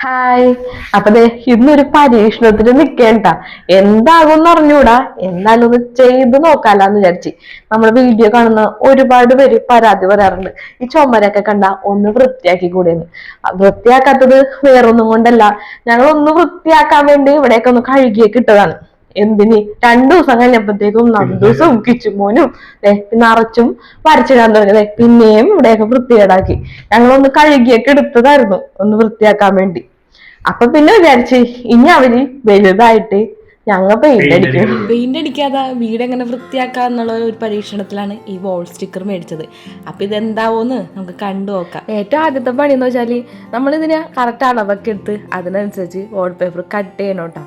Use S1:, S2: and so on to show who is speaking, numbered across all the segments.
S1: Hi. അപ്പൊ ദേ ഇന്നൊരു പരീക്ഷണത്തിന് നിക്കേണ്ട. എന്താകും അറിഞ്ഞൂടാ, എന്തായാലും ഒന്ന് ചെയ്ത് നോക്കാലാന്ന് വിചാരിച്ച്. നമ്മുടെ വീഡിയോ കാണുന്ന ഒരുപാട് പേര് പരാതി പറയാറുണ്ട്, ഈ ചുമരൊക്കെ കണ്ട ഒന്ന് വൃത്തിയാക്കി കൂടെന്ന്. വൃത്തിയാക്കാത്തത് വേറൊന്നും കൊണ്ടല്ല, ഞങ്ങൾ ഒന്ന് വൃത്തിയാക്കാൻ വേണ്ടി ഇവിടെയൊക്കെ ഒന്ന് കഴുകിയൊക്കെ ഇട്ടതാണ്. എന്തിന് 2 ദിവസം കഴിഞ്ഞപ്പോഴത്തേക്കും നന്ദൂസും കിച്ചുമോനും നിറച്ചും വരച്ചിടാൻ തുടങ്ങിയത്. പിന്നെയും ഇവിടെയൊക്കെ വൃത്തികേടാക്കി. ഞങ്ങളൊന്ന് കഴുകിയൊക്കെ എടുത്തതായിരുന്നു ഒന്ന് വൃത്തിയാക്കാൻ വേണ്ടി. അപ്പൊ പിന്നെ വിചാരിച്ച് ഇനി അവര് വലുതായിട്ട് ഞങ്ങ പെയിന്റ് അടിക്കും.
S2: പെയിന്റ് അടിക്കാതെ വീട് എങ്ങനെ വൃത്തിയാക്കാന്നുള്ള ഒരു പരീക്ഷണത്തിലാണ് ഈ വോൾ സ്റ്റിക്കർ മേടിച്ചത്. അപ്പൊ ഇതെന്താവോന്ന് നമുക്ക് കണ്ടു നോക്കാം. ഏറ്റവും ആദ്യത്തെ പണി എന്ന് വെച്ചാല് നമ്മളിതിന് കറക്റ്റ് അളവൊക്കെ എടുത്ത് അതിനനുസരിച്ച് വാൾ പേപ്പർ കട്ട് ചെയ്യണോട്ടാ.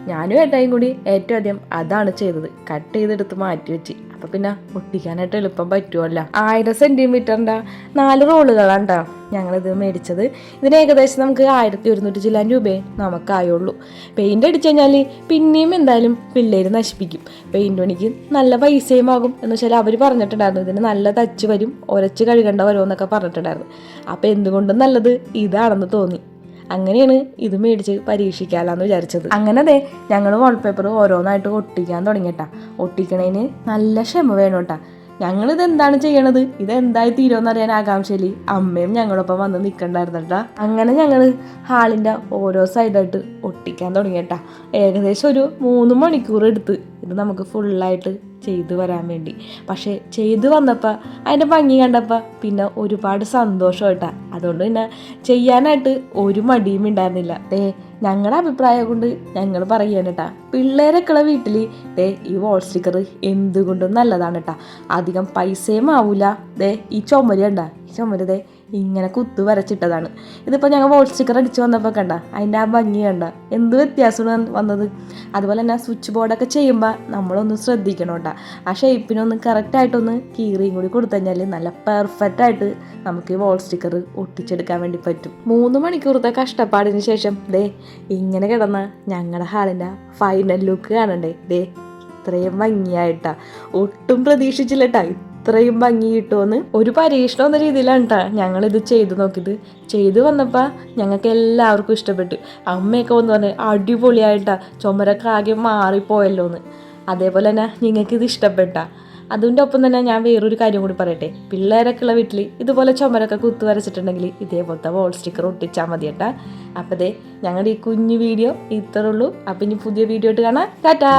S2: ഞാനും ഏട്ടായും കൂടി ഏറ്റവും ആദ്യം അതാണ് ചെയ്തത്. കട്ട് ചെയ്തെടുത്ത് മാറ്റി വെച്ച്. അപ്പൊ പിന്നെ ഒട്ടിക്കാനായിട്ട് എളുപ്പം പറ്റുമല്ലോ. 1000 സെന്റിമീറ്ററിന്റെ 4 റോളുകളാണ് കേട്ടോ ഞങ്ങളിത് മേടിച്ചത്. ഇതിന് ഏകദേശം നമുക്ക് 1100 ചില്ലാൻ രൂപയെ നമുക്കായുള്ളൂ. പെയിന്റ് അടിച്ചു കഴിഞ്ഞാൽ പിന്നെയും എന്തായാലും പിള്ളേര് നശിപ്പിക്കും. പെയിന്റ് പണിക്ക് നല്ല പൈസയും ആകും എന്ന് വെച്ചാൽ അവർ പറഞ്ഞിട്ടുണ്ടായിരുന്നു ഇതിന് നല്ല തച്ച് വരും, ഉരച്ച് കഴുകേണ്ട വരുമെന്നൊക്കെ പറഞ്ഞിട്ടുണ്ടായിരുന്നു. അപ്പൊ എന്തുകൊണ്ടും നല്ലത് ഇതാണെന്ന് തോന്നി. അങ്ങനെയാണ് ഇത് മേടിച്ച് പരീക്ഷിക്കാമെന്ന് വിചാരിച്ചത്. അങ്ങനെ അതെ ഞങ്ങൾ വാൾപേപ്പർ ഓരോന്നായിട്ട് ഒട്ടിക്കാൻ തുടങ്ങിയിട്ടാ. ഒട്ടിക്കണേന് നല്ല ക്ഷമ വേണം കേട്ടാ. ഞങ്ങളിത് എന്താണ് ചെയ്യണത്, ഇതെന്തായി തീരുമെന്നറിയാൻ ആകാംക്ഷയിൽ അമ്മയും ഞങ്ങളൊപ്പം വന്ന് നിൽക്കണ്ടായിരുന്നു കേട്ടാ. അങ്ങനെ ഞങ്ങൾ ഹാളിൻ്റെ ഓരോ സൈഡായിട്ട് ഒട്ടിക്കാൻ തുടങ്ങിയിട്ടാ. ഏകദേശം ഒരു 3 മണിക്കൂർ എടുത്ത് ഇത് നമുക്ക് ഫുള്ളായിട്ട് ചെയ്തു വരാൻ വേണ്ടി. പക്ഷേ ചെയ്തു വന്നപ്പോൾ അതിൻ്റെ ഭംഗി കണ്ടപ്പോൾ പിന്നെ ഒരുപാട് സന്തോഷമായിട്ടാ. അതുകൊണ്ട് പിന്നെ ചെയ്യാനായിട്ട് ഒരു മടിയും ഉണ്ടായിരുന്നില്ല. ഞങ്ങളുടെ അഭിപ്രായം കൊണ്ട് ഞങ്ങൾ പറയുകയാണ് കേട്ടാ, പിള്ളേരൊക്കെയുള്ള വീട്ടിൽ ഈ വാൾ സ്റ്റിക്കർ എന്തുകൊണ്ടും നല്ലതാണ് കേട്ടാ. അധികം പൈസയും ആവൂല. ഈ ചുമര് കണ്ട, ഈ ചുമര് ഇങ്ങനെ കുത്തു വരച്ചിട്ടതാണ്. ഇതിപ്പോൾ ഞങ്ങൾ വാൾ സ്റ്റിക്കർ അടിച്ച് വന്നപ്പോൾ കണ്ട അതിൻ്റെ ആ ഭംഗി കണ്ട എന്ത് വ്യത്യാസമാണ് വന്നത്. അതുപോലെ തന്നെ സ്വിച്ച് ബോർഡൊക്കെ ചെയ്യുമ്പോൾ നമ്മളൊന്ന് ശ്രദ്ധിക്കണം കേട്ടോ. ആ ഷേപ്പിനൊന്ന് കറക്റ്റായിട്ടൊന്ന് കീറിയും കൂടി കൊടുത്തു കഴിഞ്ഞാൽ നല്ല പെർഫെക്റ്റായിട്ട് നമുക്ക് ഈ വാൾ സ്റ്റിക്കർ ഒട്ടിച്ചെടുക്കാൻ വേണ്ടി പറ്റും. 3 മണിക്കൂറത്തെ കഷ്ടപ്പാടിന് ശേഷം ഇങ്ങനെ കിടന്ന ഞങ്ങളുടെ ഹാളിൻ്റെ ഫൈനൽ ലുക്ക് കാണണ്ടേ. ഇത്രയും ഭംഗിയായിട്ടാ. ഒട്ടും പ്രതീക്ഷിച്ചില്ല കേട്ടാ ഇത്രയും ഭംഗി കിട്ടുമെന്ന്. ഒരു പരീക്ഷണം എന്ന രീതിയിലാണ് കേട്ടാ ഞങ്ങളിത് ചെയ്തു നോക്കിയത്. ചെയ്തു വന്നപ്പോൾ ഞങ്ങൾക്ക് എല്ലാവർക്കും ഇഷ്ടപ്പെട്ടു. അമ്മയൊക്കെ വന്ന് പറഞ്ഞ് അടിപൊളിയായിട്ടാ, ചുമരൊക്കെ ആകെ മാറിപ്പോയല്ലോ എന്ന്. അതേപോലെ തന്നെ നിങ്ങൾക്കിത് ഇഷ്ടപ്പെട്ട. അതിൻ്റെ ഒപ്പം തന്നെ ഞാൻ വേറൊരു കാര്യം കൂടി പറയട്ടെ. പിള്ളേരൊക്കെ ഉള്ള വീട്ടിൽ ഇതുപോലെ ചുമരൊക്കെ കുത്തു വരച്ചിട്ടുണ്ടെങ്കിൽ ഇതേപോലത്തെ വാൾ സ്റ്റിക്കർ ഒട്ടിച്ചാൽ മതി കേട്ടാ. അപ്പം ഞങ്ങളുടെ ഈ കുഞ്ഞു വീഡിയോ ഇത്രേ ഉള്ളൂ. അപ്പം ഇനി പുതിയ വീഡിയോ ആയിട്ട് കാണാം. ടാറ്റാ.